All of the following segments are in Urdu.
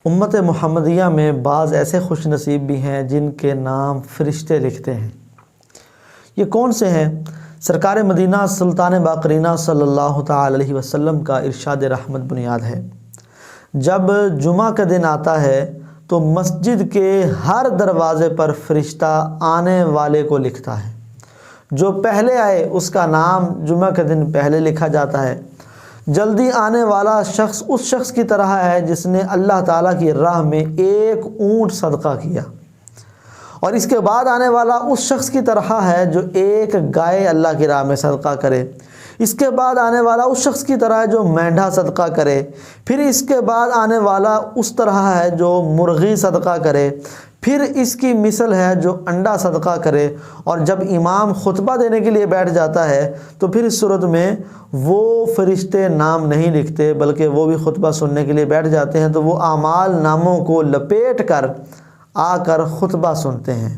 امت محمدیہ میں بعض ایسے خوش نصیب بھی ہیں جن کے نام فرشتے لکھتے ہیں۔ یہ کون سے ہیں؟ سرکار مدینہ سلطان باقرینہ صلی اللہ تعالی علیہ وسلم کا ارشاد رحمت بنیاد ہے، جب جمعہ کا دن آتا ہے تو مسجد کے ہر دروازے پر فرشتہ آنے والے کو لکھتا ہے۔ جو پہلے آئے اس کا نام جمعہ کے دن پہلے لکھا جاتا ہے۔ جلدی آنے والا شخص اس شخص کی طرح ہے جس نے اللہ تعالیٰ کی راہ میں ایک اونٹ صدقہ کیا، اور اس کے بعد آنے والا اس شخص کی طرح ہے جو ایک گائے اللہ کی راہ میں صدقہ کرے۔ اس کے بعد آنے والا اس شخص کی طرح ہے جو مینڈھا صدقہ کرے۔ پھر اس کے بعد آنے والا اس طرح ہے جو مرغی صدقہ کرے۔ پھر اس کی مثل ہے جو انڈا صدقہ کرے۔ اور جب امام خطبہ دینے کے لیے بیٹھ جاتا ہے تو پھر اس صورت میں وہ فرشتے نام نہیں لکھتے، بلکہ وہ بھی خطبہ سننے کے لیے بیٹھ جاتے ہیں، تو وہ اعمال ناموں کو لپیٹ کر آ کر خطبہ سنتے ہیں۔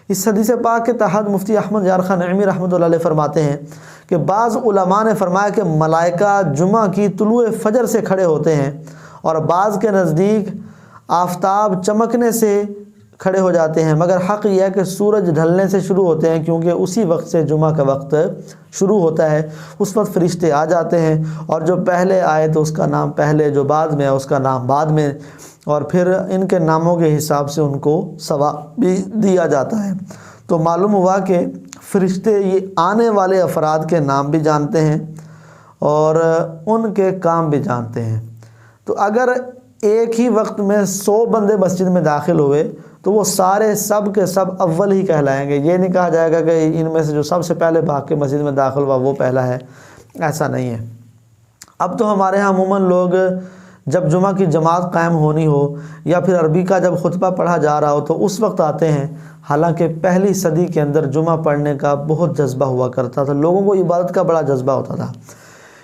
اس حدیث پاک کے تحت مفتی احمد یار خان نعیمی رحمۃ اللہ علیہ فرماتے ہیں کہ بعض علماء نے فرمایا کہ ملائکہ جمعہ کی طلوع فجر سے کھڑے ہوتے ہیں، اور بعض کے نزدیک آفتاب چمکنے سے کھڑے ہو جاتے ہیں، مگر حق یہ ہے کہ سورج ڈھلنے سے شروع ہوتے ہیں، کیونکہ اسی وقت سے جمعہ کا وقت شروع ہوتا ہے۔ اس وقت فرشتے آ جاتے ہیں، اور جو پہلے آئے تو اس کا نام پہلے، جو بعد میں آئے اس کا نام بعد میں، اور پھر ان کے ناموں کے حساب سے ان کو ثواب بھی دیا جاتا ہے۔ تو معلوم ہوا کہ فرشتے یہ آنے والے افراد کے نام بھی جانتے ہیں اور ان کے کام بھی جانتے ہیں۔ تو اگر ایک ہی وقت میں 100 بندے مسجد میں داخل ہوئے تو وہ سارے سب کے سب اول ہی کہلائیں گے۔ یہ نہیں کہا جائے گا کہ ان میں سے جو سب سے پہلے بھاگ کے مسجد میں داخل ہوا وہ پہلا ہے، ایسا نہیں ہے۔ اب تو ہمارے ہاں عموماً لوگ جب جمعہ کی جماعت قائم ہونی ہو یا پھر عربی کا جب خطبہ پڑھا جا رہا ہو تو اس وقت آتے ہیں، حالانکہ پہلی صدی کے اندر جمعہ پڑھنے کا بہت جذبہ ہوا کرتا تھا، لوگوں کو عبادت کا بڑا جذبہ ہوتا تھا۔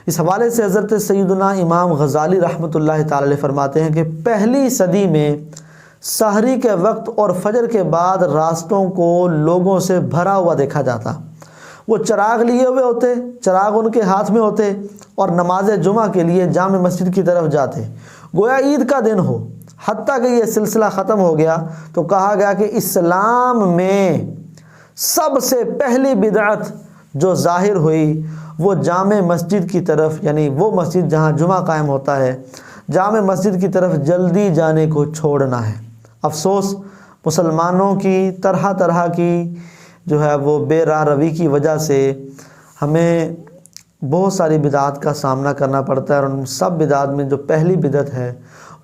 اس حوالے سے حضرت سیدنا امام غزالی رحمۃ اللہ تعالی علیہ فرماتے ہیں کہ پہلی صدی میں سحری کے وقت اور فجر کے بعد راستوں کو لوگوں سے بھرا ہوا دیکھا جاتا۔ وہ چراغ لیے ہوئے ہوتے، چراغ ان کے ہاتھ میں ہوتے، اور نماز جمعہ کے لیے جامع مسجد کی طرف جاتے، گویا عید کا دن ہو۔ حتیٰ کہ یہ سلسلہ ختم ہو گیا تو کہا گیا کہ اسلام میں سب سے پہلی بدعت جو ظاہر ہوئی وہ جامع مسجد کی طرف، یعنی وہ مسجد جہاں جمعہ قائم ہوتا ہے، جامع مسجد کی طرف جلدی جانے کو چھوڑنا ہے۔ افسوس مسلمانوں کی طرح طرح کی جو ہے وہ بے راہ روی کی وجہ سے ہمیں بہت ساری بدعات کا سامنا کرنا پڑتا ہے، اور ان سب بدعات میں جو پہلی بدعت ہے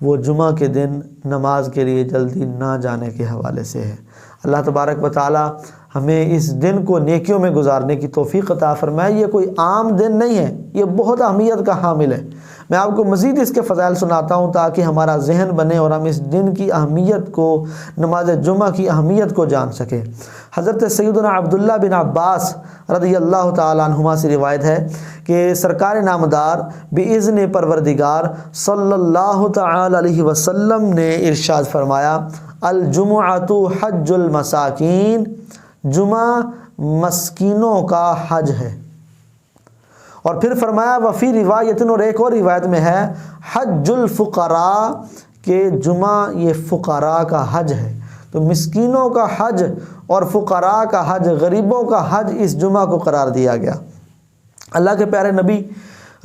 وہ جمعہ کے دن نماز کے لیے جلدی نہ جانے کے حوالے سے ہے۔ اللہ تبارک و تعالی ہمیں اس دن کو نیکیوں میں گزارنے کی توفیق عطا فرمائے۔ یہ کوئی عام دن نہیں ہے، یہ بہت اہمیت کا حامل ہے۔ میں آپ کو مزید اس کے فضائل سناتا ہوں تاکہ ہمارا ذہن بنے اور ہم اس دن کی اہمیت کو، نماز جمعہ کی اہمیت کو جان سکیں۔ حضرت سیدنا عبداللہ بن عباس رضی اللہ تعالیٰ عنہما سے روایت ہے کہ سرکار نامدار بِإِذْنِ پروردگار صلی اللہ تعالی علیہ وسلم نے ارشاد فرمایا، الجمعۃ حج المساکین، جمعہ مسکینوں کا حج ہے۔ اور پھر فرمایا وفی روایت، اور ایک اور روایت میں ہے حج الفقراء، کہ جمعہ یہ فقراء کا حج ہے۔ تو مسکینوں کا حج اور فقراء کا حج، غریبوں کا حج اس جمعہ کو قرار دیا گیا۔ اللہ کے پیارے نبی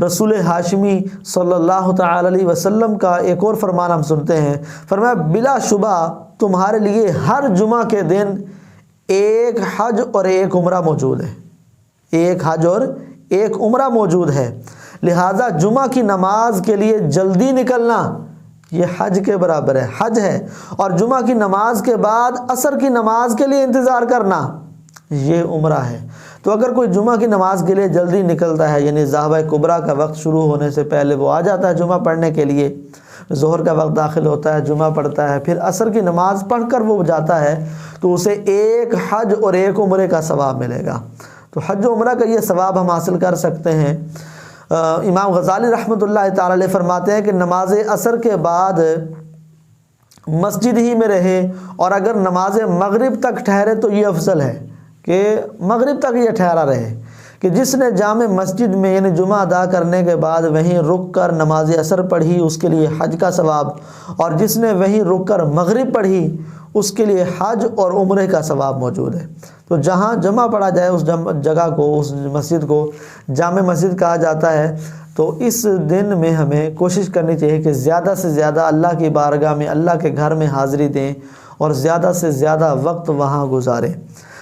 رسول ہاشمی صلی اللہ تعالی علیہ وسلم کا ایک اور فرمان ہم سنتے ہیں، فرمایا بلا شبہ تمہارے لیے ہر جمعہ کے دن ایک حج اور ایک عمرہ موجود ہے، ایک حج اور ایک عمرہ موجود ہے، لہٰذا جمعہ کی نماز کے لیے جلدی نکلنا یہ حج کے برابر ہے، حج ہے۔ اور جمعہ کی نماز کے بعد عصر کی نماز کے لیے انتظار کرنا یہ عمرہ ہے۔ تو اگر کوئی جمعہ کی نماز کے لیے جلدی نکلتا ہے، یعنی ذہبہ کبریٰ کا وقت شروع ہونے سے پہلے وہ آ جاتا ہے جمعہ پڑھنے کے لیے، ظہر کا وقت داخل ہوتا ہے، جمعہ پڑھتا ہے، پھر عصر کی نماز پڑھ کر وہ جاتا ہے، تو اسے ایک حج اور ایک عمرے کا ثواب ملے گا۔ تو حج و عمرہ کا یہ ثواب ہم حاصل کر سکتے ہیں۔ امام غزالی رحمۃ اللہ تعالی علیہ فرماتے ہیں کہ نماز عصر کے بعد مسجد ہی میں رہے، اور اگر نماز مغرب تک ٹھہرے تو یہ افضل ہے کہ مغرب تک یہ ٹھہرا رہے، کہ جس نے جامع مسجد میں یعنی جمعہ ادا کرنے کے بعد وہیں رک کر نماز عصر پڑھی اس کے لیے حج کا ثواب، اور جس نے وہیں رک کر مغرب پڑھی اس کے لیے حج اور عمرے کا ثواب موجود ہے۔ تو جہاں جمعہ پڑھا جائے اس جگہ کو، اس مسجد کو جامع مسجد کہا جاتا ہے۔ تو اس دن میں ہمیں کوشش کرنی چاہیے کہ زیادہ سے زیادہ اللہ کی بارگاہ میں، اللہ کے گھر میں حاضری دیں اور زیادہ سے زیادہ وقت وہاں گزاریں۔